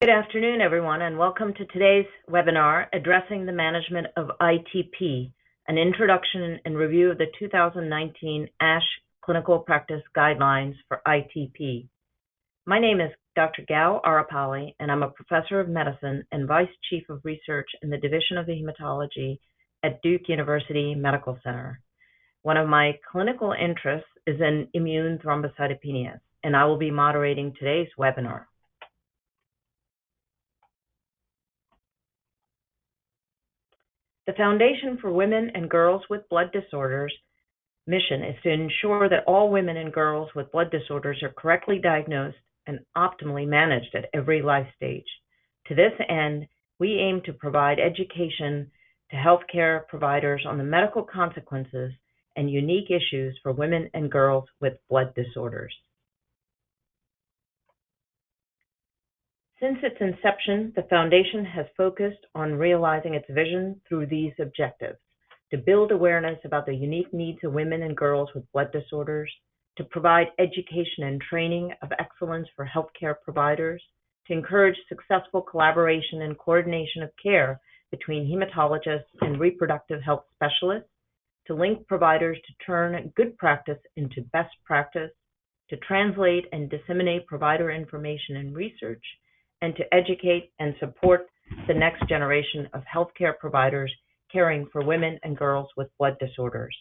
Good afternoon, everyone, and welcome to today's webinar, Addressing the Management of ITP, an introduction and review of the 2019 ASH Clinical Practice Guidelines for ITP. My name is Dr. Gowthami Arepally, and I'm a professor of medicine and vice chief of research in the Division of Hematology at Duke University Medical Center. One of my clinical interests is in immune thrombocytopenias, and I will be moderating today's webinar. The Foundation for Women and Girls with Blood Disorders mission is to ensure that all women and girls with blood disorders are correctly diagnosed and optimally managed at every life stage. To this end, we aim to provide education to healthcare providers on the medical consequences and unique issues for women and girls with blood disorders. Since its inception, the Foundation has focused on realizing its vision through these objectives: to build awareness about the unique needs of women and girls with blood disorders, to provide education and training of excellence for healthcare providers, to encourage successful collaboration and coordination of care between hematologists and reproductive health specialists, to link providers to turn good practice into best practice, to translate and disseminate provider information and research, and to educate and support the next generation of healthcare providers caring for women and girls with blood disorders.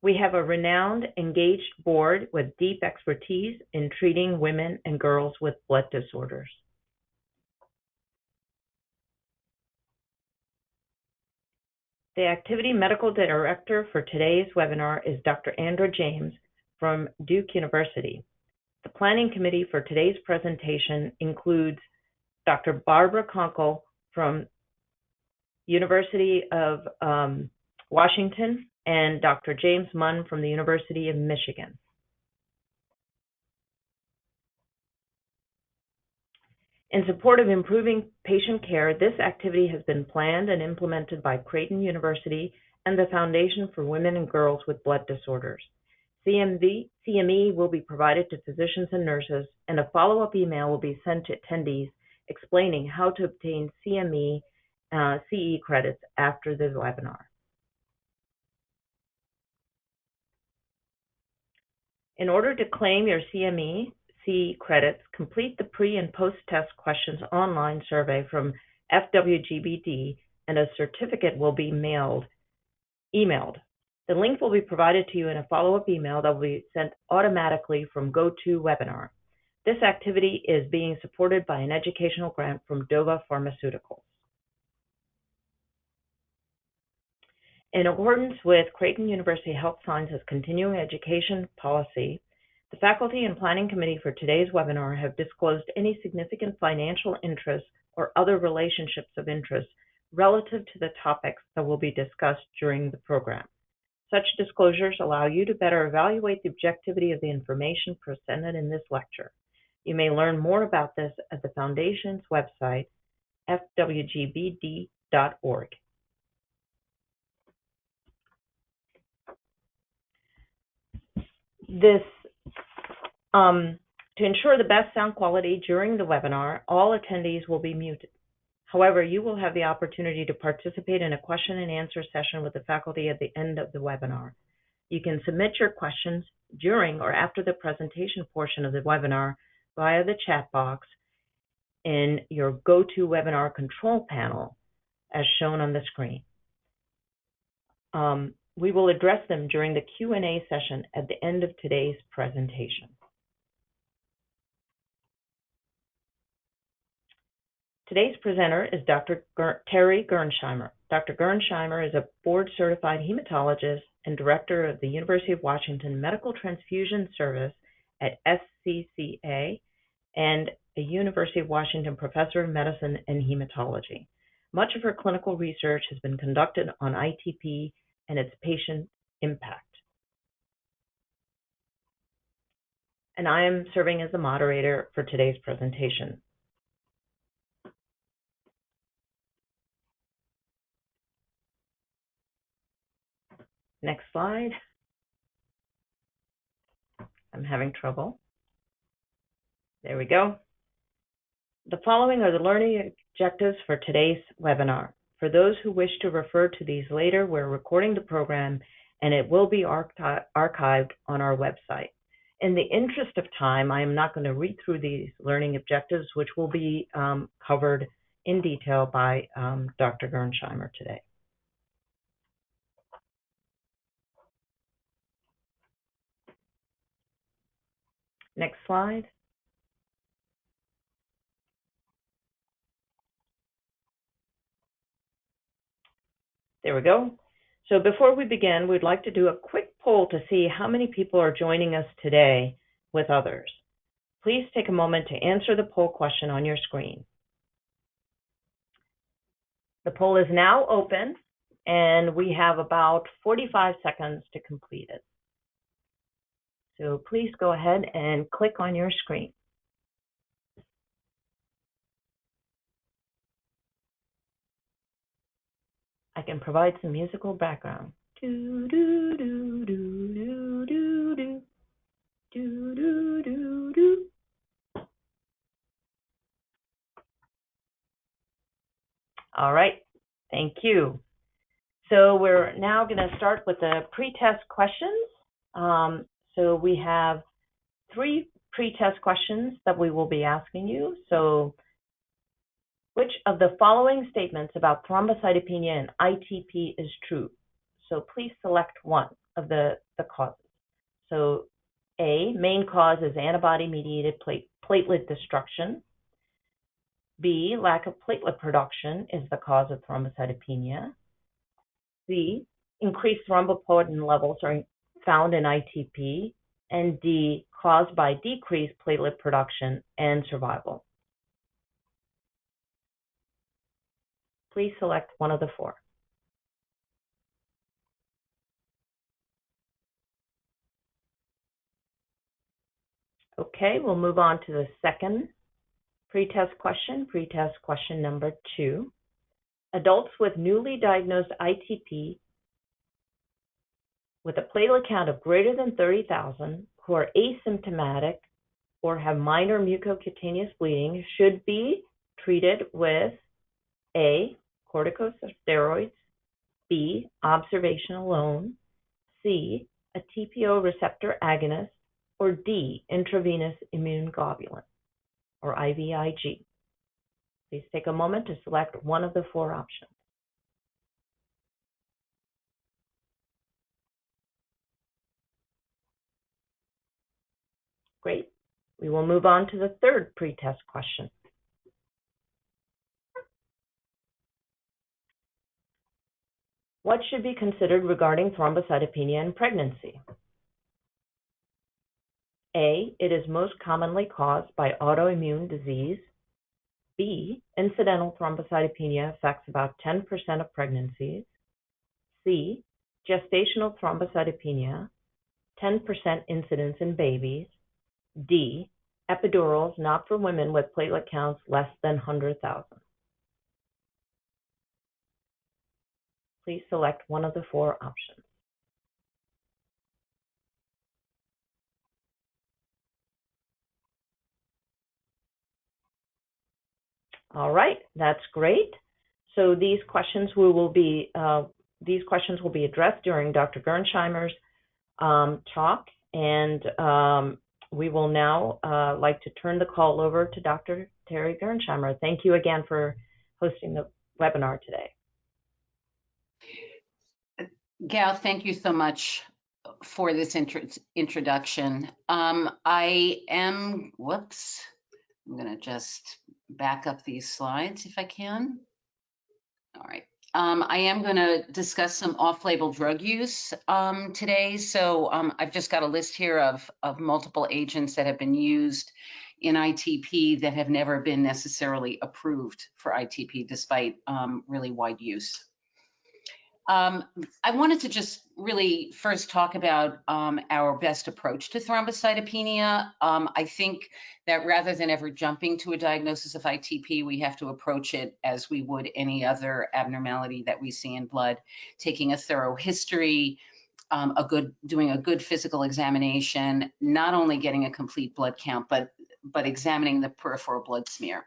We have a renowned, engaged board with deep expertise in treating women and girls with blood disorders. The Activity Medical Director for today's webinar is Dr. Andra James from Duke University. The planning committee for today's presentation includes Dr. Barbara Conkle from University of Washington and Dr. James Munn from the University of Michigan. In support of improving patient care, this activity has been planned and implemented by Creighton University and the Foundation for Women and Girls with Blood Disorders. CME will be provided to physicians and nurses, and a follow-up email will be sent to attendees explaining how to obtain CME CE credits after the webinar. In order to claim your CME CE credits, complete the pre- and post-test questions online survey from FWGBD, and a certificate will be emailed. The link will be provided to you in a follow-up email that will be sent automatically from GoToWebinar. This activity is being supported by an educational grant from Dova Pharmaceuticals. In accordance with Creighton University Health Sciences Continuing Education Policy, the Faculty and Planning Committee for today's webinar have disclosed any significant financial interests or other relationships of interest relative to the topics that will be discussed during the program. Such disclosures allow you to better evaluate the objectivity of the information presented in this lecture. You may learn more about this at the Foundation's website, fwgbd.org. To ensure the best sound quality during the webinar, all attendees will be muted. However, you will have the opportunity to participate in a question and answer session with the faculty at the end of the webinar. You can submit your questions during or after the presentation portion of the webinar via the chat box in your GoToWebinar control panel as shown on the screen. We will address them during the Q&A session at the end of today's presentation. Today's presenter is Dr. Terry Gernsheimer. Dr. Gernsheimer is a board-certified hematologist and director of the University of Washington Medical Transfusion Service at SCCA and a University of Washington professor of medicine and hematology. Much of her clinical research has been conducted on ITP and its patient impact. And I am serving as the moderator for today's presentation. Next slide. I'm having trouble. There we go. The following are the learning objectives for today's webinar. For those who wish to refer to these later, we're recording the program and it will be archived on our website. In the interest of time, I am not going to read through these learning objectives, which will be covered in detail by Dr. Gernsheimer today. Next slide. There we go. So before we begin, we'd like to do a quick poll to see how many people are joining us today with others. Please take a moment to answer the poll question on your screen. The poll is now open, and we have about 45 seconds to complete it. So please go ahead and click on your screen. I can provide some musical background. Do, do, do, do, do, do, do. Do, do, do, do. All right, thank you. So we're now going to start with the pre-test questions. So we have 3 pre-test questions that we will be asking you. So which of the following statements about thrombocytopenia and ITP is true? So please select one of the causes. So A, main cause is antibody-mediated platelet destruction. B, lack of platelet production is the cause of thrombocytopenia. C, increased thrombopoietin levels are found in ITP. And D, caused by decreased platelet production and survival. Please select one of the 4. Okay, we'll move on to the second pretest question number 2. Adults with newly diagnosed ITP with a platelet count of greater than 30,000 who are asymptomatic or have minor mucocutaneous bleeding should be treated with A, corticosteroids, B, observation alone, C, a TPO receptor agonist, or D, intravenous immune globulin, or IVIG. Please take a moment to select one of the 4 options. Great. We will move on to the third pretest question. What should be considered regarding thrombocytopenia in pregnancy? A, it is most commonly caused by autoimmune disease. B, incidental thrombocytopenia affects about 10% of pregnancies. C, gestational thrombocytopenia, 10% incidence in babies. D, epidurals not for women with platelet counts less than 100,000. Please select one of the 4 options. All right, that's great. So these questions will be addressed during Dr. Gernsheimer's talk, and we will now like to turn the call over to Dr. Terry Gernsheimer. Thank you again for hosting the webinar today. Gal, thank you so much for this introduction. I'm going to just back up these slides if I can. All right. I am going to discuss some off-label drug use today. So I've just got a list here of multiple agents that have been used in ITP that have never been necessarily approved for ITP despite really wide use. I wanted to just really first talk about our best approach to thrombocytopenia. I think that rather than ever jumping to a diagnosis of ITP, we have to approach it as we would any other abnormality that we see in blood, taking a thorough history, doing a good physical examination, not only getting a complete blood count, but but examining the peripheral blood smear.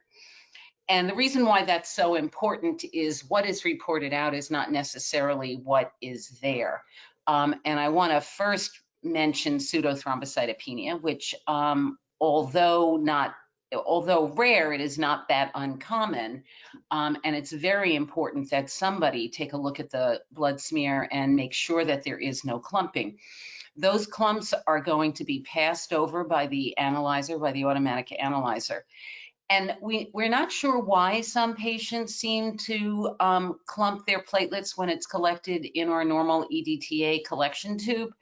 And the reason why that's so important is what is reported out is not necessarily what is there. And I want to first mention pseudothrombocytopenia, which although rare, it is not that uncommon. And it's very important that somebody take a look at the blood smear and make sure that there is no clumping. Those clumps are going to be passed over by the analyzer, by the automatic analyzer. And we're not sure why some patients seem to clump their platelets when it's collected in our normal EDTA collection tube.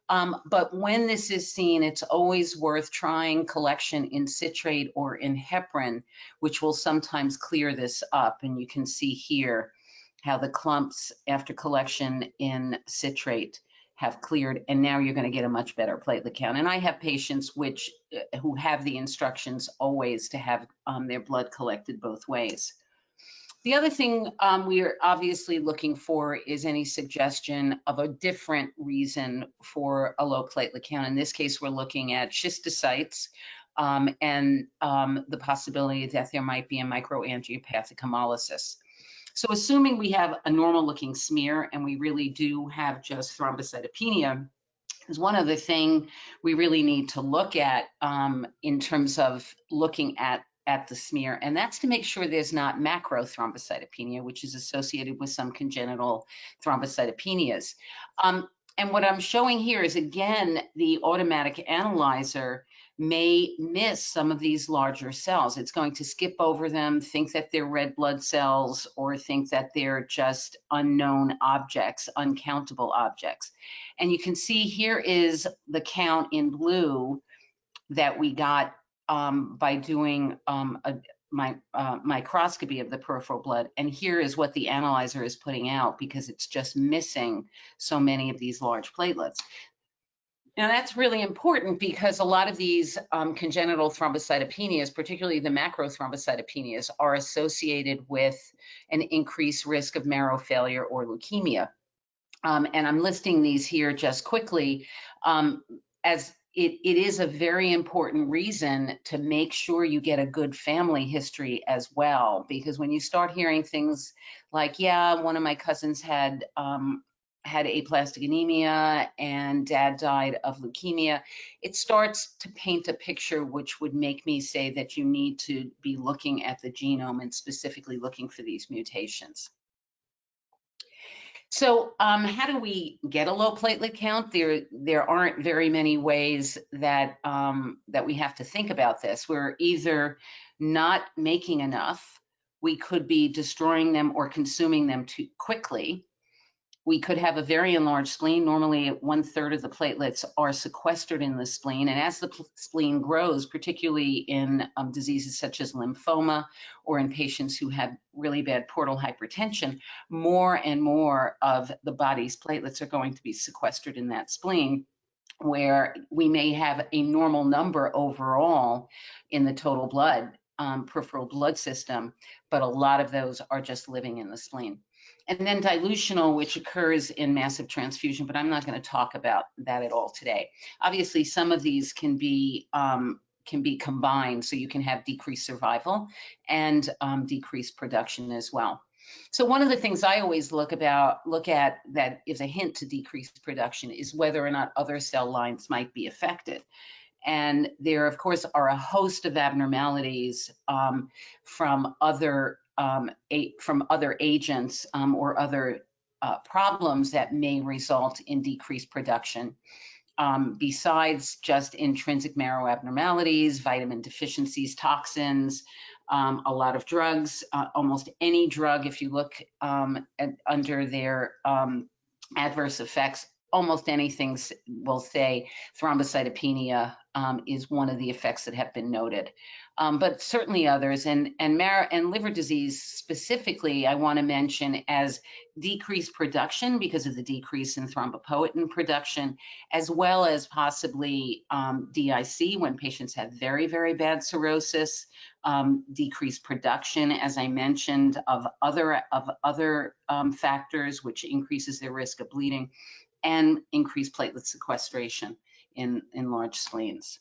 But when this is seen, it's always worth trying collection in citrate or in heparin, which will sometimes clear this up. And you can see here how the clumps after collection in citrate have cleared, and now you're going to get a much better platelet count. And I have patients who have the instructions always to have their blood collected both ways. The other thing we are obviously looking for is any suggestion of a different reason for a low platelet count. In this case, we're looking at schistocytes and the possibility that there might be a microangiopathic hemolysis. So assuming we have a normal looking smear and we really do have just thrombocytopenia, is one other thing we really need to look at in terms of looking at the smear, and that's to make sure there's not macrothrombocytopenia, which is associated with some congenital thrombocytopenias. And what I'm showing here is, again, the automatic analyzer may miss some of these larger cells. It's going to skip over them, think that they're red blood cells, or think that they're just unknown objects, uncountable objects. And you can see here is the count in blue that we got by doing microscopy of the peripheral blood. And here is what the analyzer is putting out because it's just missing so many of these large platelets. Now that's really important because a lot of these congenital thrombocytopenias, particularly the macrothrombocytopenias, are associated with an increased risk of marrow failure or leukemia. And I'm listing these here just quickly as it is a very important reason to make sure you get a good family history as well, because when you start hearing things like, yeah, one of my cousins had aplastic anemia and dad died of leukemia, it starts to paint a picture which would make me say that you need to be looking at the genome and specifically looking for these mutations. So how do we get a low platelet count? There aren't very many ways that that we have to think about this. We're either not making enough, we could be destroying them or consuming them too quickly. We could have a very enlarged spleen. Normally 1/3 of the platelets are sequestered in the spleen. And as the spleen grows, particularly in diseases such as lymphoma or in patients who have really bad portal hypertension, more and more of the body's platelets are going to be sequestered in that spleen, where we may have a normal number overall in the total blood, peripheral blood system, but a lot of those are just living in the spleen. And then dilutional, which occurs in massive transfusion, but I'm not going to talk about that at all today. Obviously, some of these can be combined, so you can have decreased survival and decreased production as well. So one of the things I always look at that is a hint to decreased production is whether or not other cell lines might be affected. And there, of course, are a host of abnormalities from other agents or other problems that may result in decreased production. Besides just intrinsic marrow abnormalities, vitamin deficiencies, toxins, a lot of drugs, almost any drug, if you look under their adverse effects, almost anything will say thrombocytopenia is one of the effects that have been noted. But certainly others, and liver disease specifically, I want to mention as decreased production because of the decrease in thrombopoietin production, as well as possibly DIC when patients have very, very bad cirrhosis, decreased production, as I mentioned, of other factors, which increases their risk of bleeding, and increased platelet sequestration in large spleens.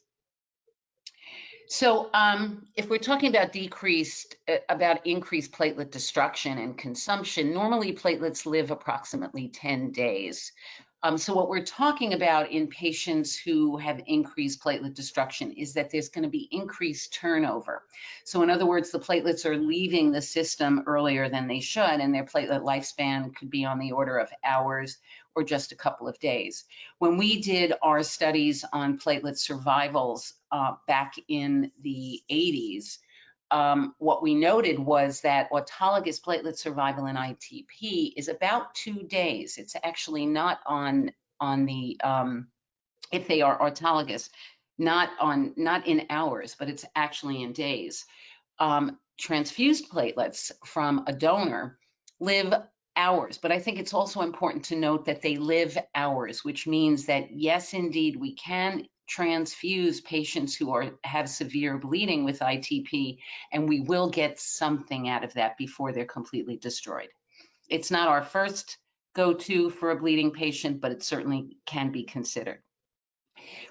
So if we're talking about increased platelet destruction and consumption, normally platelets live approximately 10 days. So what we're talking about in patients who have increased platelet destruction is that there's going to be increased turnover. So in other words, the platelets are leaving the system earlier than they should, and their platelet lifespan could be on the order of hours or just a couple of days. When we did our studies on platelet survivals back in the 80s, what we noted was that autologous platelet survival in ITP is about 2 days. It's actually not on the if they are autologous, not in hours, but it's actually in days. Transfused platelets from a donor live hours, but I think it's also important to note that they live hours, which means that yes, indeed, we can transfuse patients who have severe bleeding with ITP, and we will get something out of that before they're completely destroyed. It's not our first go-to for a bleeding patient, but it certainly can be considered.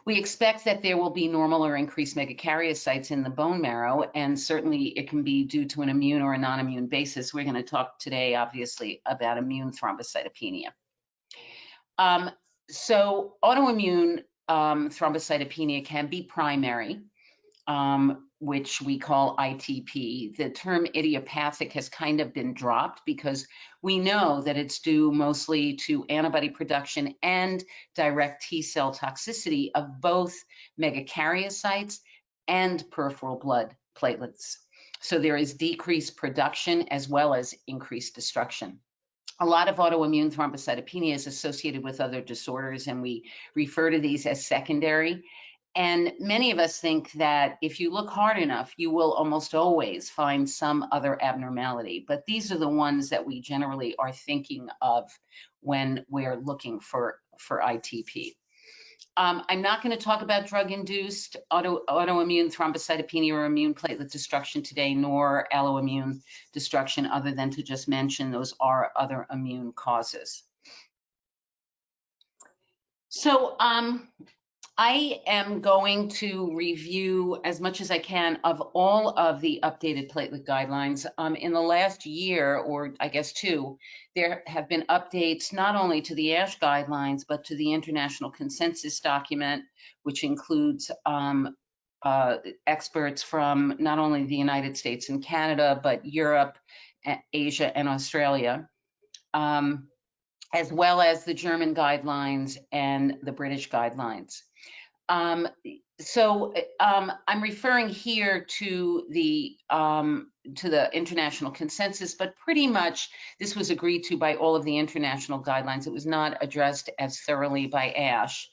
We expect that there will be normal or increased megakaryocytes in the bone marrow, and certainly it can be due to an immune or a non-immune basis. We're going to talk today, obviously, about immune thrombocytopenia. So autoimmune thrombocytopenia can be primary, which we call ITP. The term idiopathic has kind of been dropped because we know that it's due mostly to antibody production and direct T cell toxicity of both megakaryocytes and peripheral blood platelets. So there is decreased production as well as increased destruction. A lot of autoimmune thrombocytopenia is associated with other disorders, and we refer to these as secondary. And many of us think that if you look hard enough, you will almost always find some other abnormality. But these are the ones that we generally are thinking of when we're looking for ITP. I'm not going to talk about drug-induced autoimmune thrombocytopenia or immune platelet destruction today, nor alloimmune destruction, other than to just mention those are other immune causes. So I am going to review as much as I can of all of the updated platelet guidelines. In the last year, or I guess 2, there have been updates not only to the ASH guidelines, but to the International Consensus document, which includes experts from not only the United States and Canada, but Europe, Asia, and Australia, as well as the German guidelines and the British guidelines. So I'm referring here to the international consensus, but pretty much this was agreed to by all of the international guidelines. It was not addressed as thoroughly by ASH.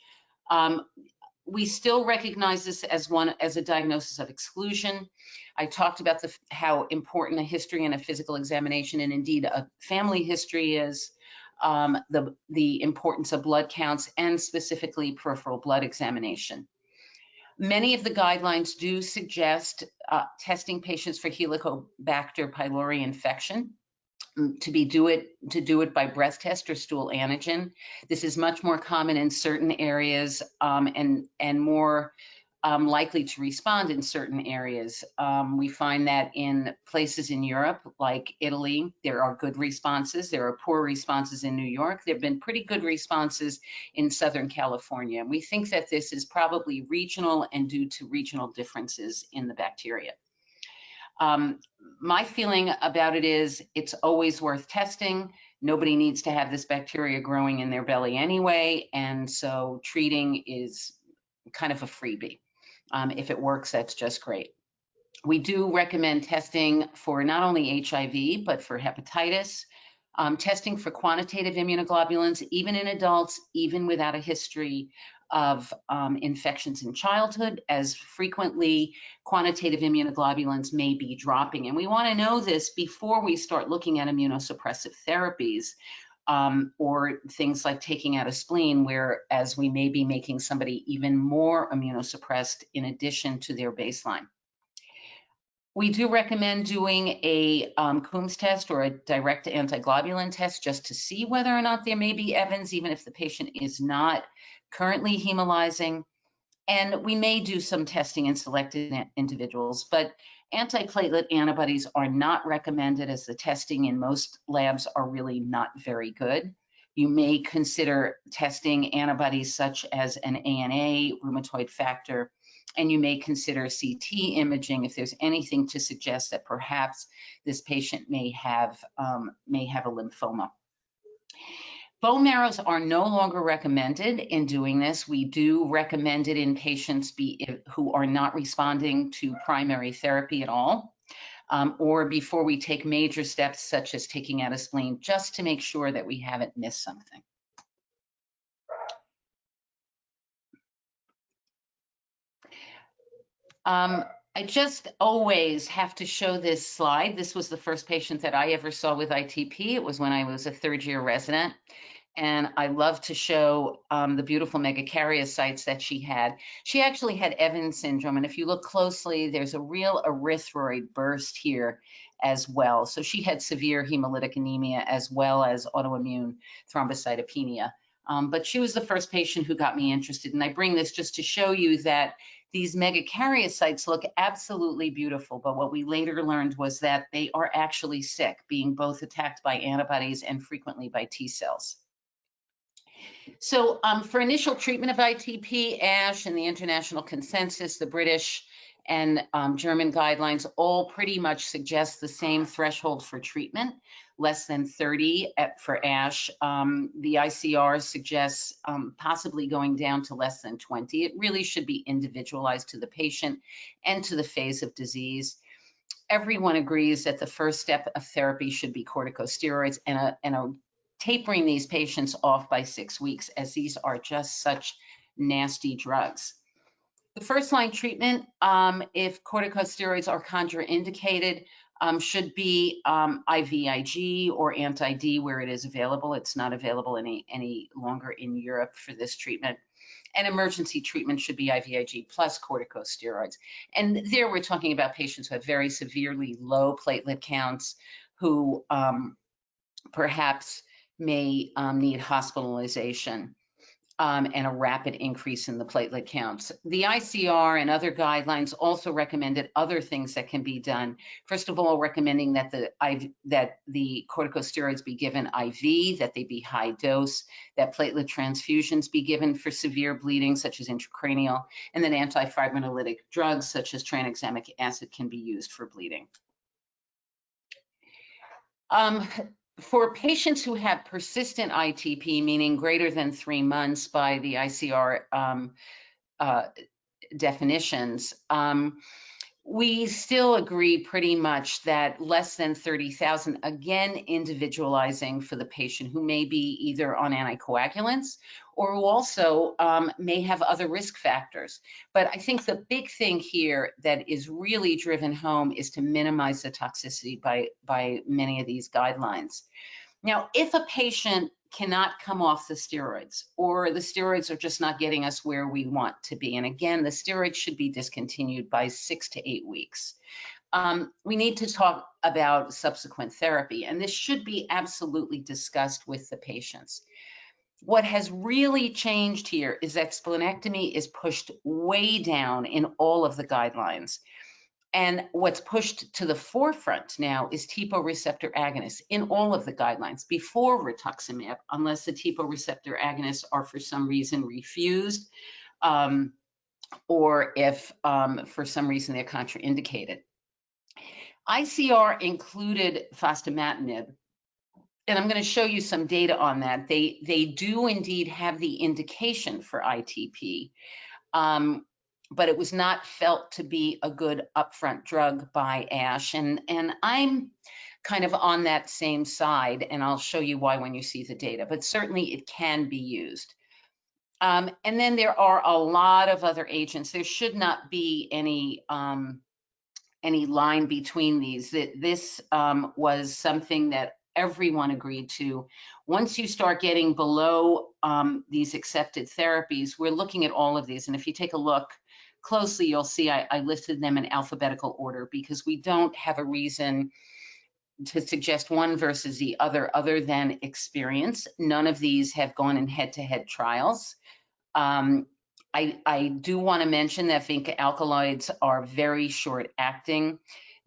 We still recognize this as a diagnosis of exclusion. I talked about how important a history and a physical examination, and indeed a family history is. The importance of blood counts and specifically peripheral blood examination. Many of the guidelines do suggest testing patients for Helicobacter pylori infection, to do it by breath test or stool antigen. This is much more common in certain areas and more likely to respond in certain areas. We find that in places in Europe, like Italy, there are good responses. There are poor responses in New York. There have been pretty good responses in Southern California. We think that this is probably regional and due to regional differences in the bacteria. My feeling about it is it's always worth testing. Nobody needs to have this bacteria growing in their belly anyway, and so treating is kind of a freebie. If it works, that's just great. We do recommend testing for not only HIV, but for hepatitis, testing for quantitative immunoglobulins, even in adults, even without a history of infections in childhood, as frequently quantitative immunoglobulins may be dropping. And we want to know this before we start looking at immunosuppressive therapies. Or things like taking out a spleen, whereas we may be making somebody even more immunosuppressed in addition to their baseline. We do recommend doing a Coombs test or a direct antiglobulin test just to see whether or not there may be Evans, even if the patient is not currently hemolyzing. And we may do some testing in selected individuals, but antiplatelet antibodies are not recommended, as the testing in most labs are really not very good. You may consider testing antibodies such as an ANA, rheumatoid factor, and you may consider CT imaging if there's anything to suggest that perhaps this patient may have a lymphoma. Bone marrows are no longer recommended in doing this. We do recommend it in patients who are not responding to primary therapy at all, or before we take major steps such as taking out a spleen, just to make sure that we haven't missed something. I just always have to show this slide. This was the first patient that I ever saw with ITP. It was when I was a third-year resident. And I love to show the beautiful megakaryocytes that she had. She actually had Evans syndrome, and if you look closely, there's a real erythroid burst here as well. So she had severe hemolytic anemia as well as autoimmune thrombocytopenia. But she was the first patient who got me interested, and I bring this just to show you that these megakaryocytes look absolutely beautiful, but what we later learned was that they are actually sick, being both attacked by antibodies and frequently by T cells. So for initial treatment of ITP, ASH and the international consensus, the British and German guidelines all pretty much suggest the same threshold for treatment, less than 30 for ASH. The ICR suggests possibly going down to less than 20. It really should be individualized to the patient and to the phase of disease. Everyone agrees that the first step of therapy should be corticosteroids and tapering these patients off by 6 weeks, as these are just such nasty drugs. The first line treatment, if corticosteroids are contraindicated, should be IVIG or anti-D where it is available. It's not available any longer in Europe for this treatment. And emergency treatment should be IVIG plus corticosteroids. And there we're talking about patients who have very severely low platelet counts, who perhaps may need hospitalization and a rapid increase in the platelet counts. The ICR and other guidelines also recommended other things that can be done. First of all, recommending that the corticosteroids be given IV, that they be high dose, that platelet transfusions be given for severe bleeding, such as intracranial, and that antifibrinolytic drugs, such as tranexamic acid, can be used for bleeding. For patients who have persistent ITP, meaning greater than 3 months by the ICR definitions, we still agree pretty much that less than 30,000, again, individualizing for the patient who may be either on anticoagulants or who also may have other risk factors. But I think the big thing here that is really driven home is to minimize the toxicity by many of these guidelines. Now, if a patient cannot come off the steroids, or the steroids are just not getting us where we want to be, and again, the steroids should be discontinued by 6 to 8 weeks. We need to talk about subsequent therapy, and this should be absolutely discussed with the patients. What has really changed here is that splenectomy is pushed way down in all of the guidelines. And what's pushed to the forefront now is TPO receptor agonists in all of the guidelines before rituximab, unless the TPO receptor agonists are for some reason refused, or if for some reason they're contraindicated. ICR included Fostamatinib, and I'm going to show you some data on that. They do indeed have the indication for ITP, but it was not felt to be a good upfront drug by ASH. And I'm kind of on that same side, and I'll show you why when you see the data, but certainly it can be used. And then there are a lot of other agents. There should not be any line between these. This was something that everyone agreed to. Once you start getting below these accepted therapies, we're looking at all of these. And if you take a look closely, you'll see I listed them in alphabetical order because we don't have a reason to suggest one versus the other than experience. None of these have gone in head-to-head trials. I do want to mention that vinca alkaloids are very short acting,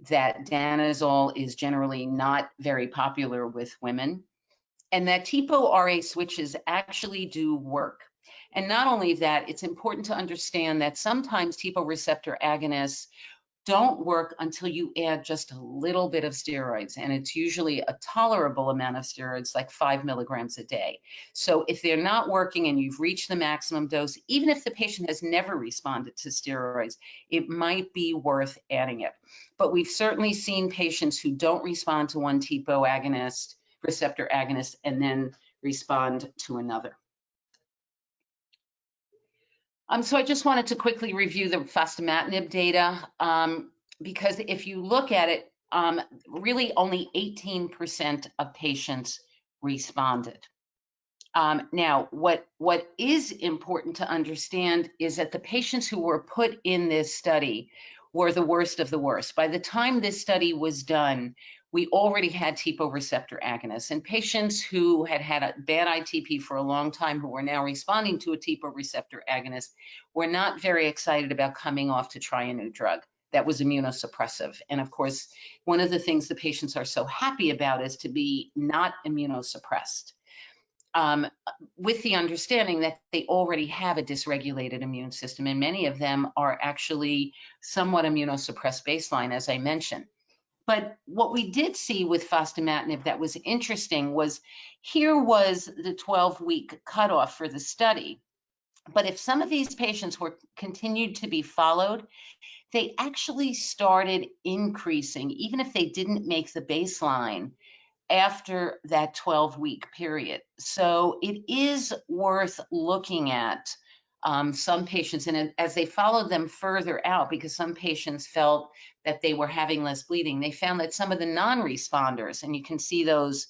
that danazol is generally not very popular with women, and that TPO-RA switches actually do work. And not only that, it's important to understand that sometimes TPO receptor agonists don't work until you add just a little bit of steroids, and it's usually a tolerable amount of steroids, like 5 milligrams a day. So if they're not working and you've reached the maximum dose, even if the patient has never responded to steroids, it might be worth adding it. But we've certainly seen patients who don't respond to one TPO agonist, receptor agonist, and then respond to another. So I just wanted to quickly review the Fostamatinib data, because if you look at it, really only 18% of patients responded. Now, what is important to understand is that the patients who were put in this study were the worst of the worst. By the time this study was done, we already had TPO receptor agonists, and patients who had had a bad ITP for a long time who were now responding to a TPO receptor agonist were not very excited about coming off to try a new drug that was immunosuppressive. And of course, one of the things the patients are so happy about is to be not immunosuppressed, with the understanding that they already have a dysregulated immune system, and many of them are actually somewhat immunosuppressed baseline, as I mentioned. But what we did see with Fostamatinib that was interesting was, here was the 12-week cutoff for the study. But if some of these patients were continued to be followed, they actually started increasing, even if they didn't make the baseline after that 12-week period. So it is worth looking at some patients, and as they followed them further out, because some patients felt that they were having less bleeding, they found that some of the non-responders, and you can see those,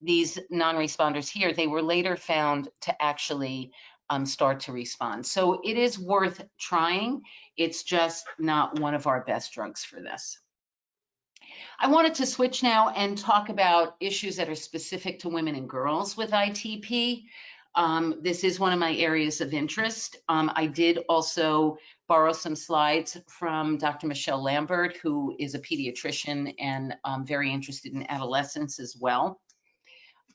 these non-responders here, they were later found to actually start to respond. So it is worth trying. It's just not one of our best drugs for this. I wanted to switch now and talk about issues that are specific to women and girls with ITP. This is one of my areas of interest. I did also borrow some slides from Dr. Michelle Lambert, who is a pediatrician and very interested in adolescence as well.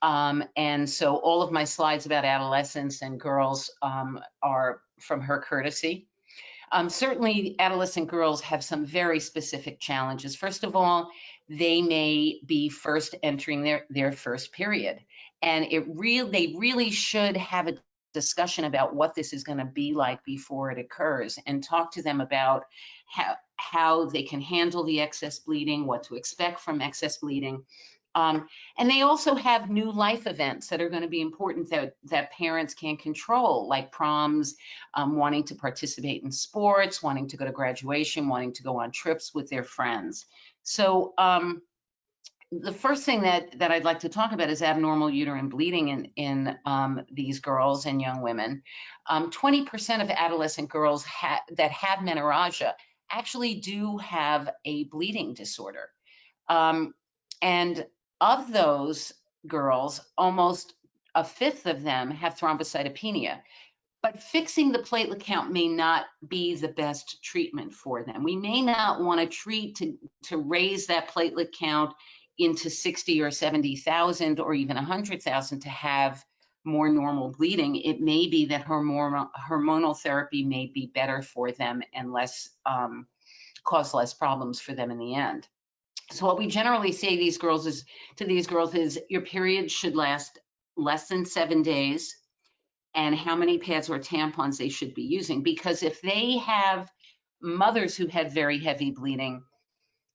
And so all of my slides about adolescence and girls are from her courtesy. Certainly, adolescent girls have some very specific challenges. First of all, they may be first entering their first period, and they really should have a discussion about what this is going to be like before it occurs, and talk to them about how they can handle the excess bleeding, what to expect from excess bleeding. And they also have new life events that are going to be important that parents can control, like proms, wanting to participate in sports, wanting to go to graduation, wanting to go on trips with their friends. So the first thing that I'd like to talk about is abnormal uterine bleeding in these girls and young women. 20% of adolescent girls that have menorrhagia actually do have a bleeding disorder. And of those girls, almost a fifth of them have thrombocytopenia. But fixing the platelet count may not be the best treatment for them. We may not want to treat to raise that platelet count into 60 or 70,000 or even 100,000 to have more normal bleeding. It may be that hormonal therapy may be better for them and cause less problems for them in the end. So what we generally say to these girls is your period should last less than 7 days, and how many pads or tampons they should be using. Because if they have mothers who had very heavy bleeding,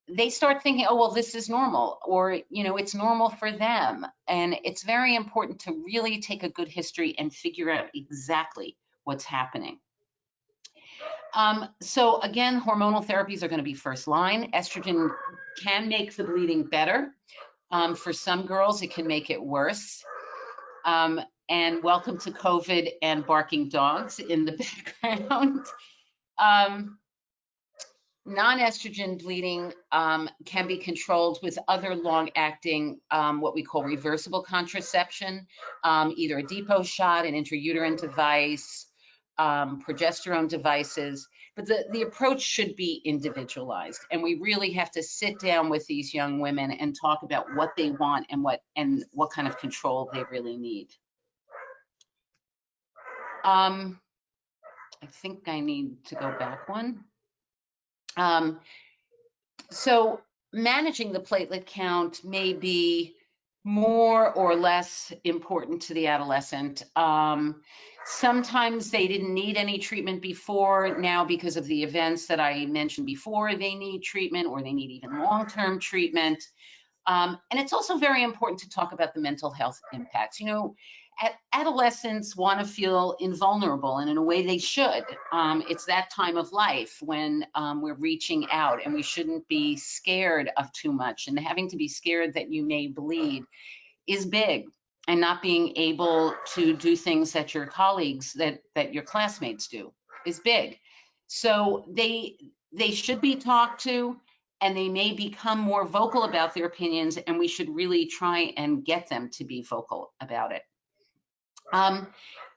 they start thinking, oh, well, this is normal, or, it's normal for them. And it's very important to really take a good history and figure out exactly what's happening. So again, hormonal therapies are going to be first line. Estrogen can make the bleeding better. For some girls, it can make it worse. And welcome to COVID and barking dogs in the background. Non-estrogen bleeding can be controlled with other long-acting, what we call reversible contraception, either a depot shot, an intrauterine device, progesterone devices, but the approach should be individualized. And we really have to sit down with these young women and talk about what they want and what kind of control they really need. I think I need to go back one. So managing the platelet count may be more or less important to the adolescent. Sometimes they didn't need any treatment before. Now, because of the events that I mentioned before, they need treatment, or they need even long-term treatment. And it's also very important to talk about the mental health impacts. You know, adolescents want to feel invulnerable, and in a way they should. It's that time of life when we're reaching out, and we shouldn't be scared of too much. And having to be scared that you may bleed is big, and not being able to do things that your colleagues, that your classmates do, is big. So they should be talked to, and they may become more vocal about their opinions, and we should really try and get them to be vocal about it.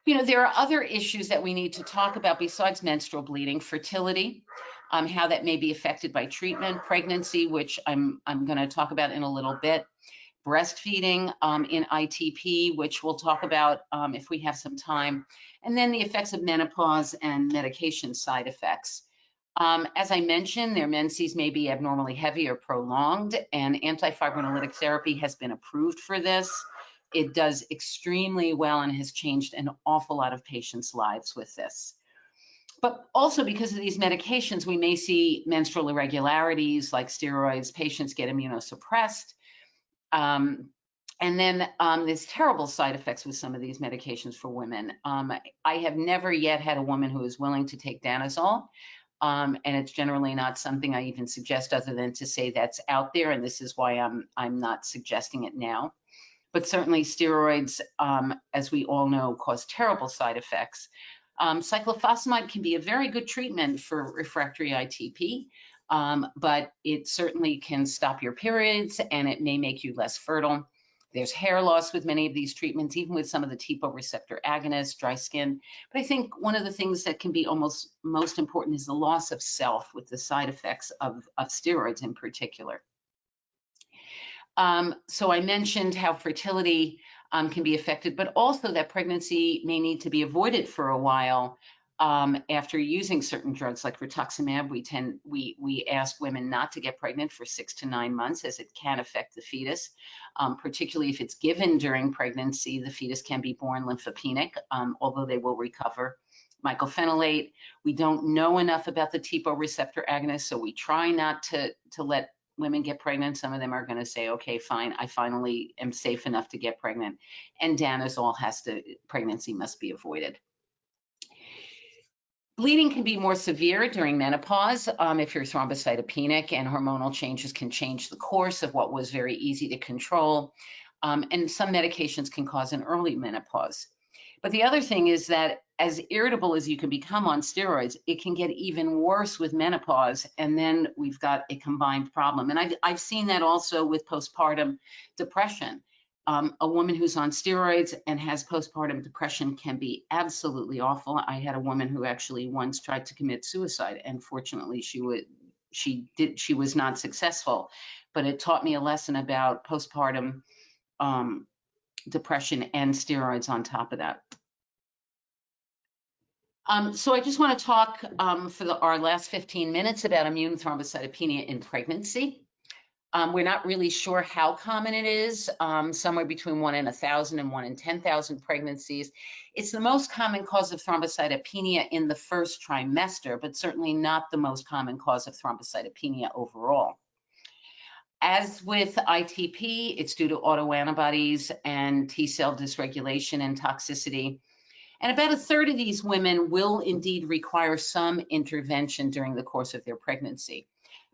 You know, there are other issues that we need to talk about besides menstrual bleeding: fertility, how that may be affected by treatment, pregnancy, which I'm going to talk about in a little bit, breastfeeding in ITP, which we'll talk about if we have some time, and then the effects of menopause and medication side effects. As I mentioned, their menses may be abnormally heavy or prolonged, and antifibrinolytic therapy has been approved for this. It does extremely well and has changed an awful lot of patients' lives with this. But also, because of these medications, we may see menstrual irregularities like steroids. Patients get immunosuppressed. And then there's terrible side effects with some of these medications for women. I have never yet had a woman who is willing to take danazol. And it's generally not something I even suggest, other than to say that's out there, and this is why I'm not suggesting it now. But certainly steroids, as we all know, cause terrible side effects. Cyclophosphamide can be a very good treatment for refractory ITP, but it certainly can stop your periods, and it may make you less fertile. There's hair loss with many of these treatments, even with some of the TPO receptor agonists, dry skin. But I think one of the things that can be almost most important is the loss of self with the side effects of steroids in particular. So I mentioned how fertility can be affected, but also that pregnancy may need to be avoided for a while after using certain drugs like rituximab. We ask women not to get pregnant for 6 to 9 months, as it can affect the fetus, particularly if it's given during pregnancy. The fetus can be born lymphopenic, although they will recover. Mycophenolate, we don't know enough about the TPO receptor agonist, so we try not to let women get pregnant. Some of them are going to say, okay, fine, I finally am safe enough to get pregnant. And danazol pregnancy must be avoided. Bleeding can be more severe during menopause if you're thrombocytopenic, and hormonal changes can change the course of what was very easy to control. And some medications can cause an early menopause. But the other thing is that as irritable as you can become on steroids, it can get even worse with menopause, and then we've got a combined problem. And I've seen that also with postpartum depression. A woman who's on steroids and has postpartum depression can be absolutely awful. I had a woman who actually once tried to commit suicide, and fortunately she was not successful. But it taught me a lesson about postpartum depression and steroids on top of that. So I just want to talk for our last 15 minutes about immune thrombocytopenia in pregnancy. We're not really sure how common it is, somewhere between 1 in 1,000 and 1 in 10,000 pregnancies. It's the most common cause of thrombocytopenia in the first trimester, but certainly not the most common cause of thrombocytopenia overall. As with ITP, it's due to autoantibodies and T-cell dysregulation and toxicity. And about a third of these women will indeed require some intervention during the course of their pregnancy.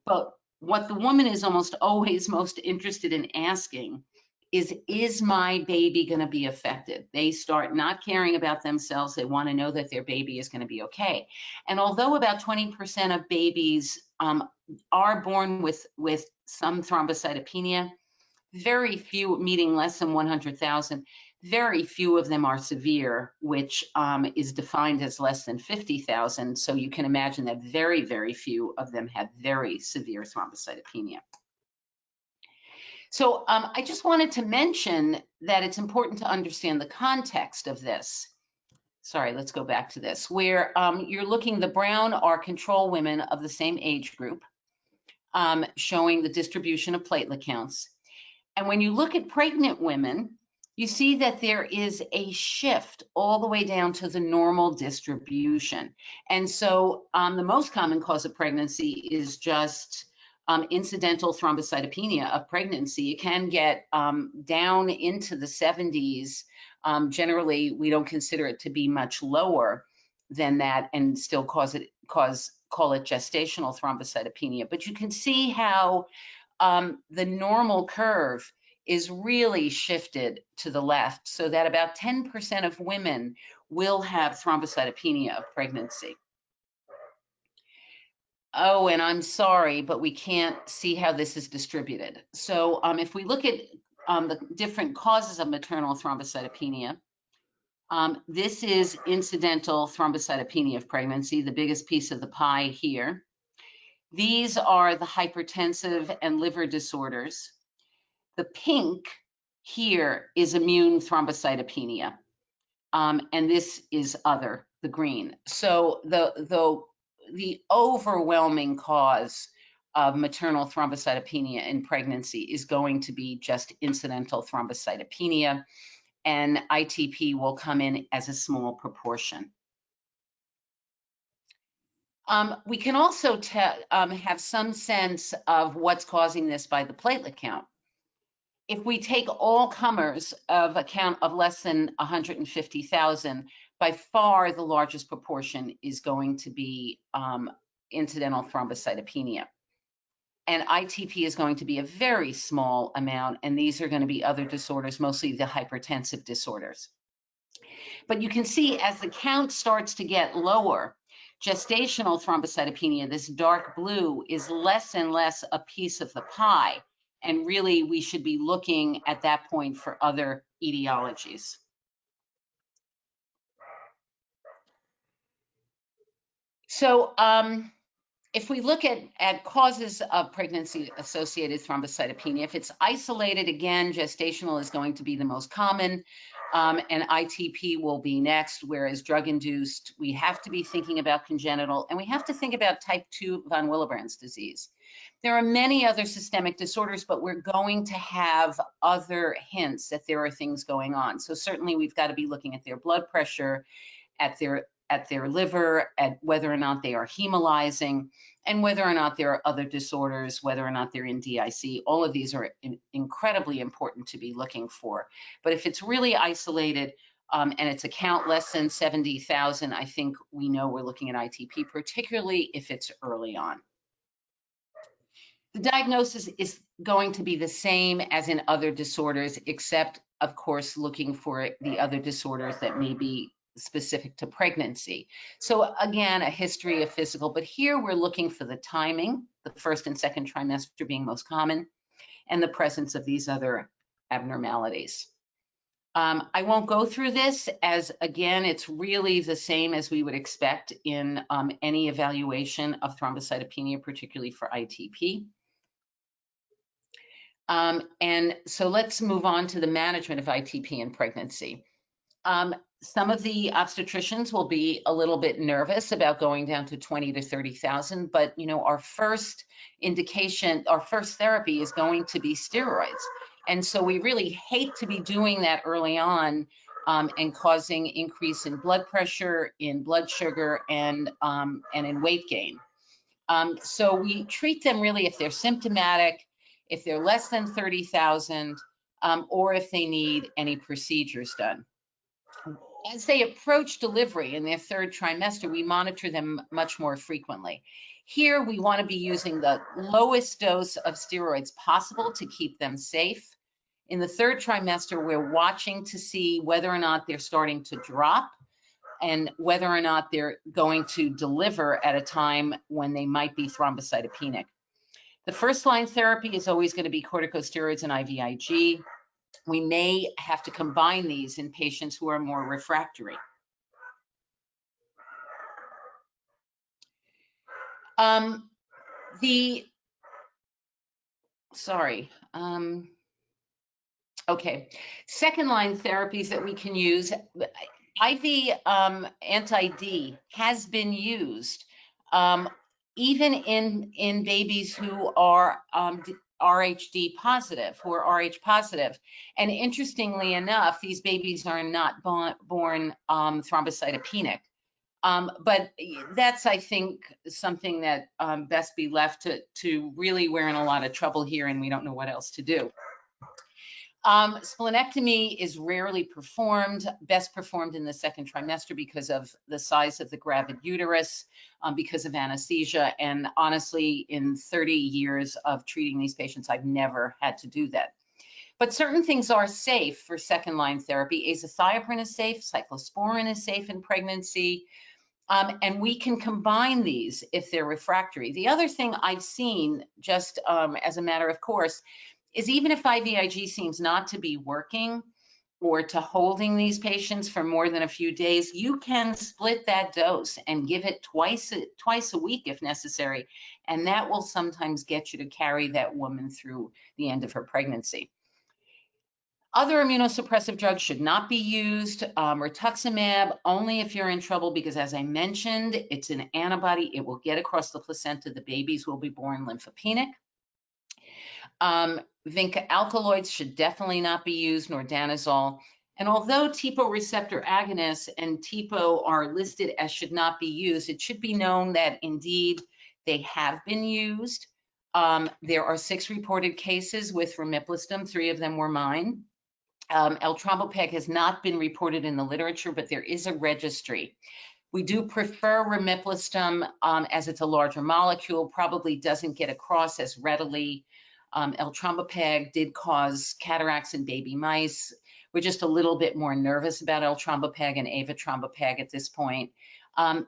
But what the woman is almost always most interested in asking is my baby going to be affected? They start not caring about themselves. They want to know that their baby is going to be okay. And although about 20% of babies are born with some thrombocytopenia, very few, meaning less than 100,000, Very few of them are severe, which is defined as less than 50,000. So you can imagine that very, very few of them had very severe thrombocytopenia. So I just wanted to mention that it's important to understand the context of this. Sorry, let's go back to this, where you're looking, the brown are control women of the same age group, showing the distribution of platelet counts. And when you look at pregnant women, you see that there is a shift all the way down to the normal distribution. And so the most common cause of pregnancy is just incidental thrombocytopenia of pregnancy. It can get down into the 70s. Generally, we don't consider it to be much lower than that and still call it gestational thrombocytopenia. But you can see how the normal curve is really shifted to the left, so that about 10% of women will have thrombocytopenia of pregnancy. Oh, and I'm sorry, but we can't see how this is distributed. So if we look at the different causes of maternal thrombocytopenia, this is incidental thrombocytopenia of pregnancy, the biggest piece of the pie here. These are the hypertensive and liver disorders. The pink here is immune thrombocytopenia, and this is other, the green. So the overwhelming cause of maternal thrombocytopenia in pregnancy is going to be just incidental thrombocytopenia, and ITP will come in as a small proportion. We can also have some sense of what's causing this by the platelet count. If we take all comers of a count of less than 150,000, by far the largest proportion is going to be incidental thrombocytopenia. And ITP is going to be a very small amount, and these are going to be other disorders, mostly the hypertensive disorders. But you can see as the count starts to get lower, gestational thrombocytopenia, this dark blue, is less and less a piece of the pie. And really, we should be looking at that point for other etiologies. So if we look at causes of pregnancy-associated thrombocytopenia, if it's isolated, again, gestational is going to be the most common, and ITP will be next, whereas drug-induced, we have to be thinking about congenital, and we have to think about type 2 von Willebrand's disease. There are many other systemic disorders, but we're going to have other hints that there are things going on. So certainly we've got to be looking at their blood pressure, at their liver, at whether or not they are hemolyzing, and whether or not there are other disorders, whether or not they're in DIC. All of these are incredibly important to be looking for. But if it's really isolated and it's a count less than 70,000, I think we know we're looking at ITP, particularly if it's early on. The diagnosis is going to be the same as in other disorders, except, of course, looking for the other disorders that may be specific to pregnancy. So again, a history of physical, but here we're looking for the timing, the first and second trimester being most common, and the presence of these other abnormalities. I won't go through this, as again, it's really the same as we would expect in any evaluation of thrombocytopenia, particularly for ITP. And so let's move on to the management of ITP in pregnancy. Some of the obstetricians will be a little bit nervous about going down to 20 to 30,000, but our first indication, our first therapy is going to be steroids. And so we really hate to be doing that early on and causing increase in blood pressure, in blood sugar, and in weight gain. So we treat them really if they're symptomatic, if they're less than 30,000, or if they need any procedures done. As they approach delivery in their third trimester, we monitor them much more frequently. Here, we want to be using the lowest dose of steroids possible to keep them safe. In the third trimester, we're watching to see whether or not they're starting to drop and whether or not they're going to deliver at a time when they might be thrombocytopenic. The first line therapy is always going to be corticosteroids and IVIG. we may have to combine these in patients who are more refractory. Okay, second-line therapies that we can use. IV anti-D has been used even in babies who are RHD positive, who are RH positive. And interestingly enough, these babies are not born thrombocytopenic. But that's, I think, something that best be left to really, we're in a lot of trouble here and we don't know what else to do. Splenectomy is rarely performed, best performed in the second trimester because of the size of the gravid uterus, because of anesthesia. And honestly, in 30 years of treating these patients, I've never had to do that. But certain things are safe for second-line therapy. Azathioprine is safe, cyclosporin is safe in pregnancy, and we can combine these if they're refractory. The other thing I've seen, just as a matter of course, is even if IVIG seems not to be working or to holding these patients for more than a few days, you can split that dose and give it twice a week if necessary, and that will sometimes get you to carry that woman through the end of her pregnancy. Other immunosuppressive drugs should not be used. Rituximab, only if you're in trouble, because as I mentioned, it's an antibody. It will get across the placenta. The babies will be born lymphopenic. Vinca alkaloids should definitely not be used, nor danazol. And although TPO receptor agonists and TPO are listed as should not be used, it should be known that indeed they have been used. There are 6 reported cases with rimiplostim. 3 of them were mine. Eltrombopag has not been reported in the literature, but there is a registry. We do prefer rimiplostim as it's a larger molecule, probably doesn't get across as readily. Eltrombopag did cause cataracts in baby mice. We're just a little bit more nervous about eltrombopag and avatrombopag at this point.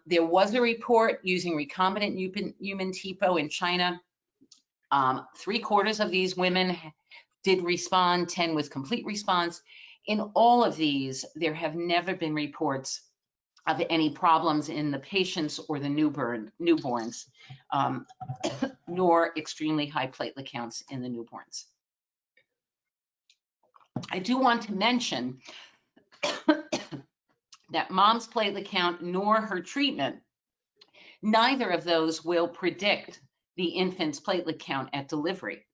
There was a report using recombinant human TPO in China. 3/4 of these women did respond, 10 with complete response. In all of these, there have never been reports of any problems in the patients or the newborns, nor extremely high platelet counts in the newborns. I do want to mention that mom's platelet count nor her treatment, neither of those will predict the infant's platelet count at delivery.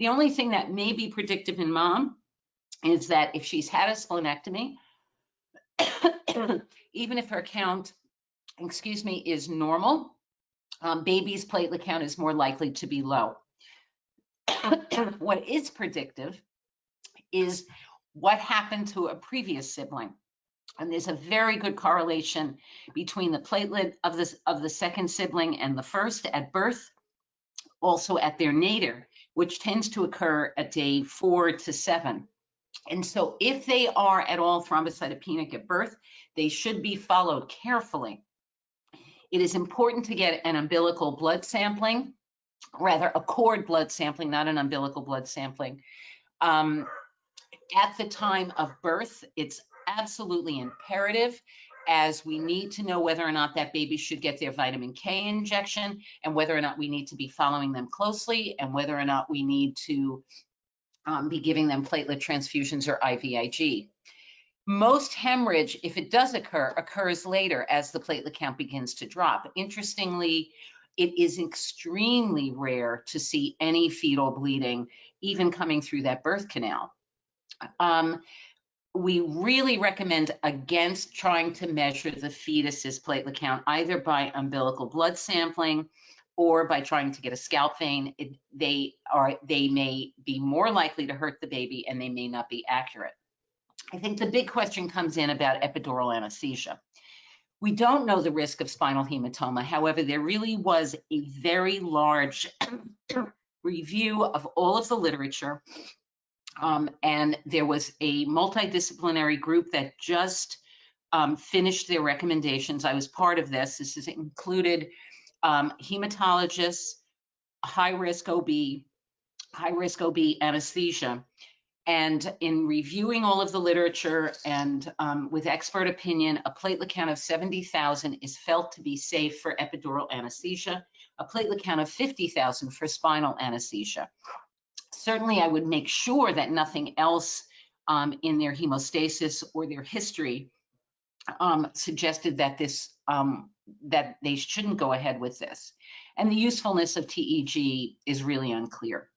The only thing that may be predictive in mom is that if she's had a splenectomy, even if her count, is normal, baby's platelet count is more likely to be low. What is predictive is what happened to a previous sibling. And there's a very good correlation between the platelet of the second sibling and the first at birth, also at their nadir, which tends to occur at day 4 to 7. And so if they are at all thrombocytopenic at birth, they should be followed carefully. It is important to get an umbilical blood sampling, rather a cord blood sampling, not an umbilical blood sampling. At the time of birth, it's absolutely imperative, as we need to know whether or not that baby should get their vitamin K injection, and whether or not we need to be following them closely, and whether or not we need to be giving them platelet transfusions or IVIG. Most hemorrhage, if it does occur, occurs later as the platelet count begins to drop. Interestingly, it is extremely rare to see any fetal bleeding, even coming through that birth canal. We really recommend against trying to measure the fetus's platelet count, either by umbilical blood sampling or by trying to get a scalp vein. They may be more likely to hurt the baby, and they may not be accurate. I think the big question comes in about epidural anesthesia. We don't know the risk of spinal hematoma. However, there really was a very large review of all of the literature, and there was a multidisciplinary group that just finished their recommendations. I was part of this. This has included hematologists, high-risk OB anesthesia. And in reviewing all of the literature and with expert opinion, a platelet count of 70,000 is felt to be safe for epidural anesthesia, a platelet count of 50,000 for spinal anesthesia. Certainly, I would make sure that nothing else in their hemostasis or their history suggested that that they shouldn't go ahead with this. And the usefulness of TEG is really unclear.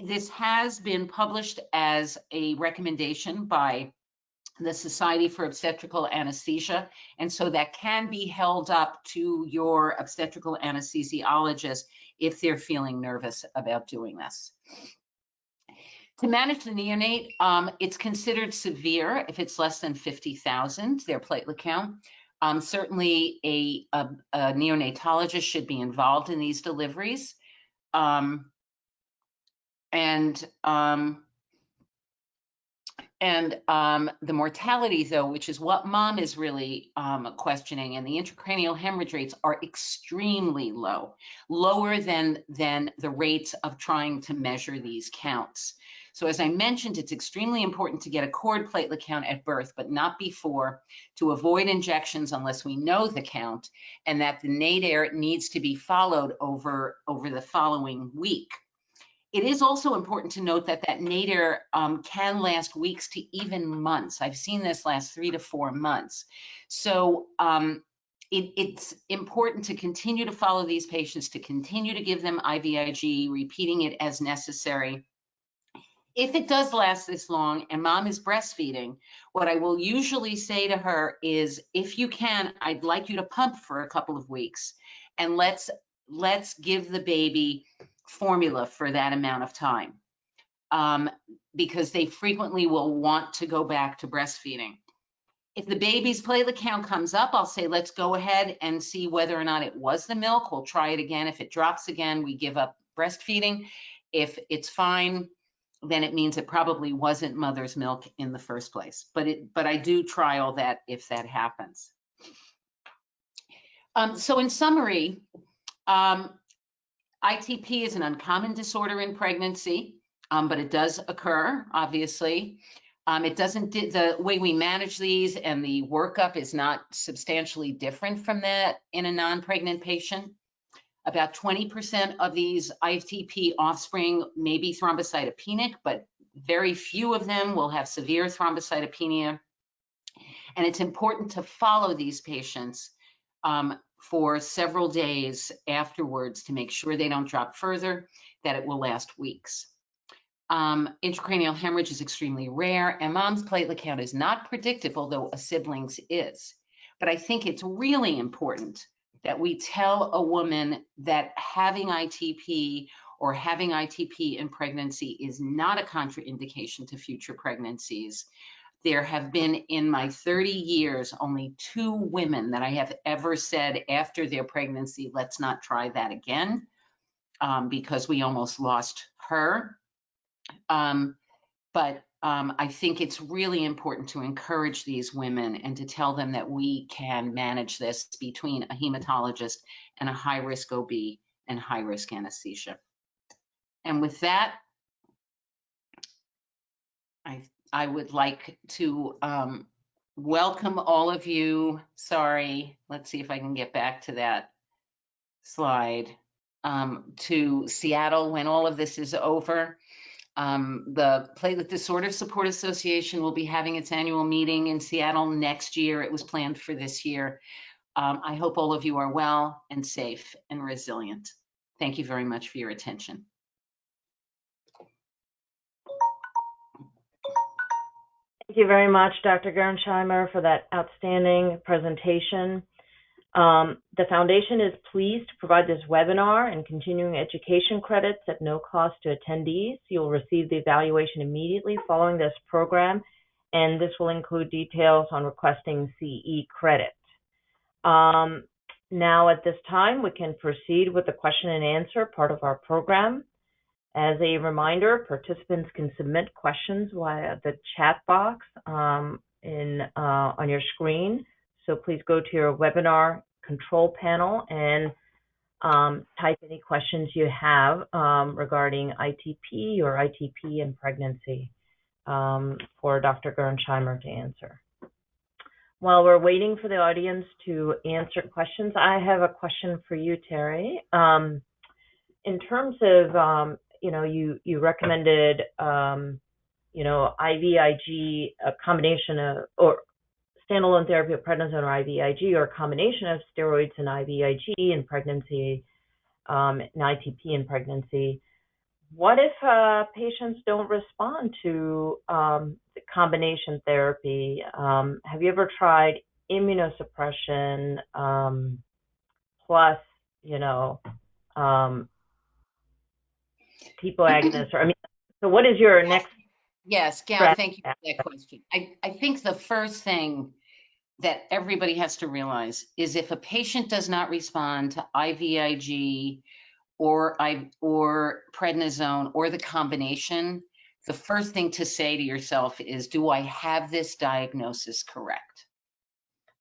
This has been published as a recommendation by the Society for Obstetrical Anesthesia, and so that can be held up to your obstetrical anesthesiologist if they're feeling nervous about doing this. To manage the neonate, it's considered severe if it's less than 50,000, their platelet count. Certainly a neonatologist should be involved in these deliveries. The mortality, though, which is what mom is really questioning, and the intracranial hemorrhage rates are extremely low, lower than the rates of trying to measure these counts. So as I mentioned, it's extremely important to get a cord platelet count at birth, but not before, to avoid injections unless we know the count, and that the nadir needs to be followed over the following week. It is also important to note that nadir can last weeks to even months. I've seen this last 3 to 4 months. So it's important to continue to follow these patients, to continue to give them IVIG, repeating it as necessary. If it does last this long and mom is breastfeeding, what I will usually say to her is, if you can, I'd like you to pump for a couple of weeks, and let's give the baby formula for that amount of time, because they frequently will want to go back to breastfeeding. If the baby's platelet count comes up, I'll say, let's go ahead and see whether or not it was the milk. We'll try it again. If it drops again, we give up breastfeeding. If it's fine, then it means it probably wasn't mother's milk in the first place. But I do trial that if that happens. So in summary, ITP is an uncommon disorder in pregnancy, but it does occur, obviously. The way we manage these and the workup is not substantially different from that in a non-pregnant patient. About 20% of these ITP offspring may be thrombocytopenic, but very few of them will have severe thrombocytopenia. And it's important to follow these patients for several days afterwards to make sure they don't drop further, that it will last weeks. Intracranial hemorrhage is extremely rare, and mom's platelet count is not predictive, although a sibling's is. But I think it's really important that we tell a woman that having ITP or having ITP in pregnancy is not a contraindication to future pregnancies. There have been, in my 30 years, only 2 women that I have ever said after their pregnancy, let's not try that again, because we almost lost her. I think it's really important to encourage these women and to tell them that we can manage this between a hematologist and a high-risk OB and high-risk anesthesia. And with that, I would like to welcome all of you. Sorry, let's see if I can get back to that slide. To Seattle when all of this is over. The Platelet Disorder Support Association will be having its annual meeting in Seattle next year. It was planned for this year. I hope all of you are well and safe and resilient. Thank you very much for your attention. Thank you very much, Dr. Gernsheimer, for that outstanding presentation. The Foundation is pleased to provide this webinar and continuing education credits at no cost to attendees. You'll receive the evaluation immediately following this program, and this will include details on requesting CE credit. Now at this time, we can proceed with the question and answer part of our program. As a reminder, participants can submit questions via the chat box on your screen. So please go to your webinar control panel and type any questions you have regarding ITP or ITP and pregnancy for Dr. Gernsheimer to answer. While we're waiting for the audience to answer questions, I have a question for you, Terry. In terms of, you recommended, IVIG, a combination of, or standalone therapy of prednisone or IVIG, or a combination of steroids and IVIG in pregnancy, and ITP in pregnancy. What if patients don't respond to the combination therapy? Have you ever tried immunosuppression plus, TPO agonists? So what is your next? Yes, Gal, thank you for that question. I think the first thing that everybody has to realize is if a patient does not respond to IVIG or prednisone or the combination, the first thing to say to yourself is, do I have this diagnosis correct?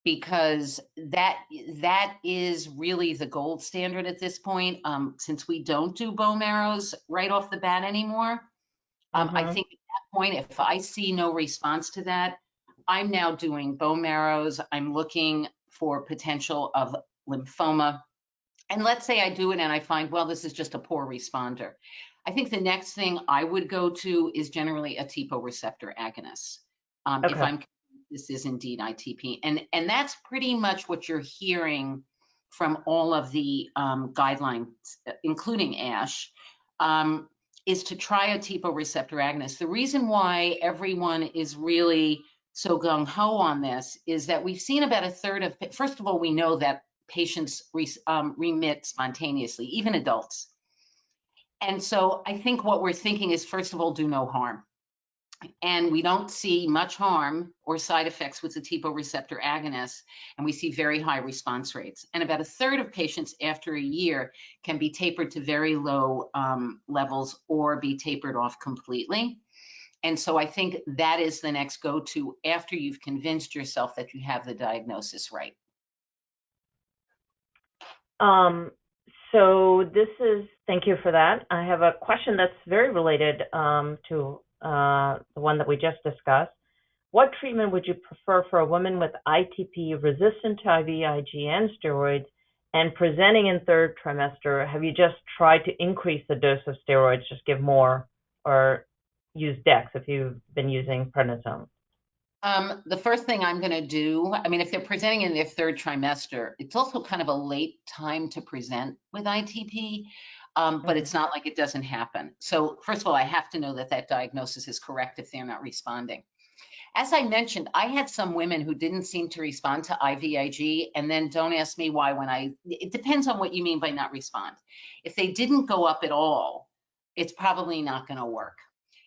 Because that is really the gold standard at this point. Since we don't do bone marrows right off the bat anymore, I think at that point, if I see no response to that, I'm now doing bone marrows. I'm looking for potential of lymphoma. And let's say I do it and I find, well, this is just a poor responder. I think the next thing I would go to is generally a TPO receptor agonist. If I'm convinced this is indeed ITP. And that's pretty much what you're hearing from all of the guidelines, including ASH, is to try a TPO receptor agonist. The reason why everyone is really so gung-ho on this is that we've seen about a third of, first of all, we know that patients remit spontaneously, even adults. And so I think what we're thinking is, first of all, do no harm. And we don't see much harm or side effects with the TPO receptor agonist, and we see very high response rates. And about a third of patients after a year can be tapered to very low levels or be tapered off completely. And so I think that is the next go-to after you've convinced yourself that you have the diagnosis right. Thank you for that. I have a question that's very related to the one that we just discussed. What treatment would you prefer for a woman with ITP resistant to IVIG and steroids and presenting in third trimester? Have you just tried to increase the dose of steroids, just give more, or use Dex if you've been using prednisone? The first thing I'm going to do, if they're presenting in their third trimester, it's also kind of a late time to present with ITP, but it's not like it doesn't happen. So first of all, I have to know that that diagnosis is correct if they're not responding. As I mentioned, I had some women who didn't seem to respond to IVIG, and then don't ask me why it depends on what you mean by not respond. If they didn't go up at all, it's probably not going to work.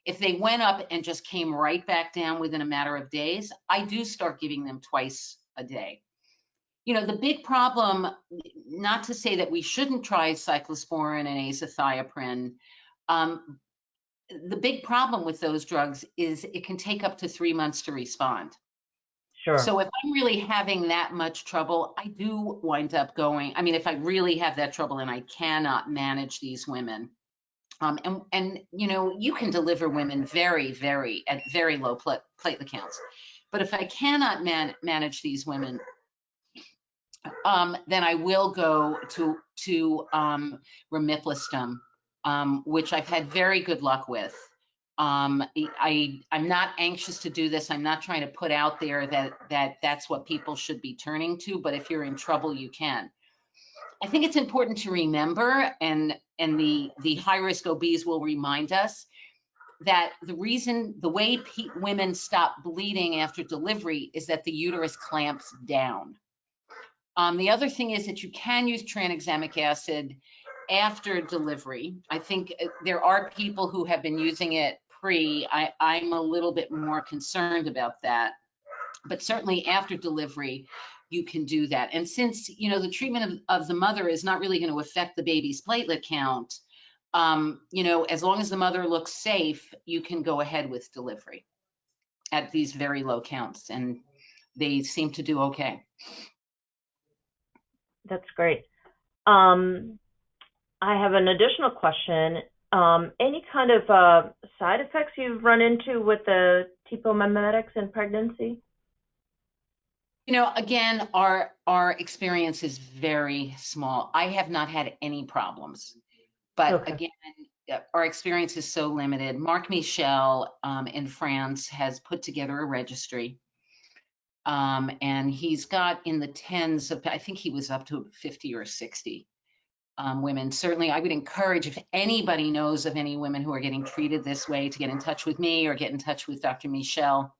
If they went up and just came right back down within a matter of days, I do start giving them twice a day. The big problem, not to say that we shouldn't try cyclosporin and azathioprine, the big problem with those drugs is it can take up to 3 months to respond. Sure. So if I'm really having that much trouble, I do wind up going, if I really have that trouble and I cannot manage these women, you can deliver women at very low platelet counts. But if I cannot manage these women, then I will go to remiflostim, which I've had very good luck with. I'm not anxious to do this. I'm not trying to put out there that's what people should be turning to, but if you're in trouble, you can. I think it's important to remember, and the high-risk OBs will remind us, that the way women stop bleeding after delivery is that the uterus clamps down. The other thing is that you can use tranexamic acid after delivery. I think there are people who have been using it pre. I'm a little bit more concerned about that, but certainly after delivery, you can do that. And since, the treatment of the mother is not really going to affect the baby's platelet count, as long as the mother looks safe, you can go ahead with delivery at these very low counts, and they seem to do okay. That's great. I have an additional question. Any kind of side effects you've run into with the TPO mimetics in pregnancy? Again, our experience is very small. I have not had any problems, but Okay. again, our experience is so limited. Marc Michel in France has put together a registry, and he's got in the tens of, I think he was up to 50 or 60 women. Certainly, I would encourage, if anybody knows of any women who are getting treated this way, to get in touch with me or get in touch with Dr. Michel,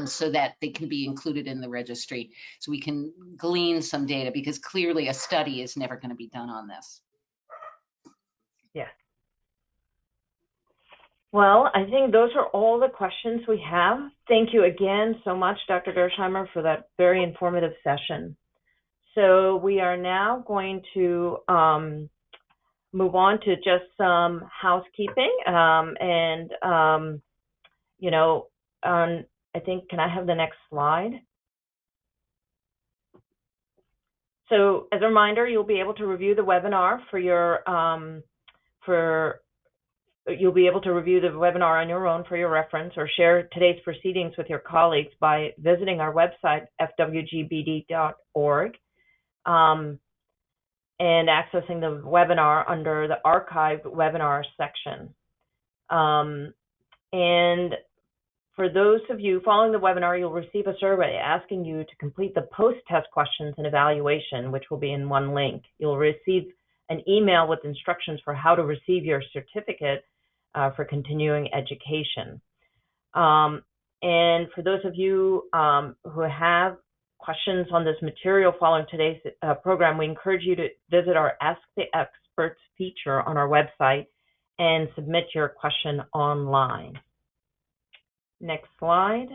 so that they can be included in the registry, so we can glean some data, because clearly a study is never going to be done on this. Yes. Well, I think those are all the questions we have. Thank you again so much, Dr. Gernsheimer, for that very informative session. So we are now going to move on to just some housekeeping. I think, can I have the next slide? So as a reminder, you'll be able to review the webinar you'll be able to review the webinar on your own for your reference, or share today's proceedings with your colleagues by visiting our website, fwgbd.org, and accessing the webinar under the archived webinar section. And for those of you following the webinar, you'll receive a survey asking you to complete the post-test questions and evaluation, which will be in one link. You'll receive an email with instructions for how to receive your certificate for continuing education. And for those of you who have questions on this material following today's program, we encourage you to visit our Ask the Experts feature on our website and submit your question online. Next slide.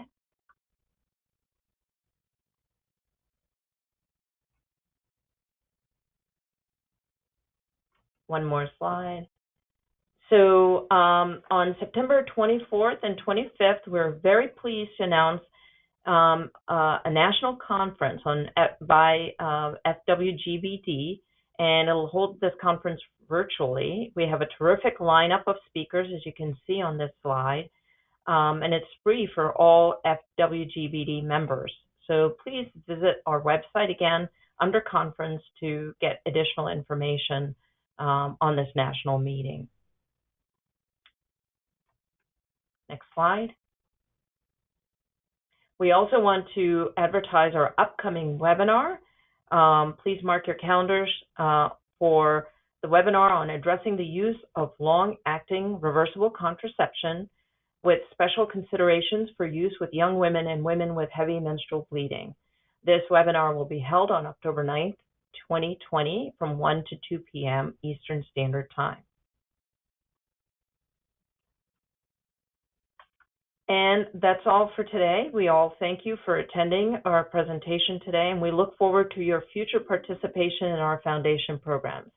One more slide. So on September 24th and 25th, we're very pleased to announce a national conference by FWGBD, and it'll hold this conference virtually. We have a terrific lineup of speakers, as you can see on this slide, and it's free for all FWGBD members. So please visit our website again under conference to get additional information on this national meeting. Next slide. We also want to advertise our upcoming webinar. Please mark your calendars for the webinar on addressing the use of long-acting reversible contraception with special considerations for use with young women and women with heavy menstrual bleeding. This webinar will be held on October 9th, 2020 from 1 to 2 p.m. Eastern Standard Time. And that's all for today. We all thank you for attending our presentation today, and we look forward to your future participation in our foundation programs.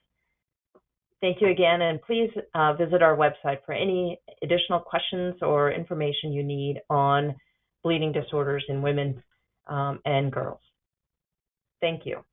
Thank you again, and please visit our website for any additional questions or information you need on bleeding disorders in women and girls. Thank you.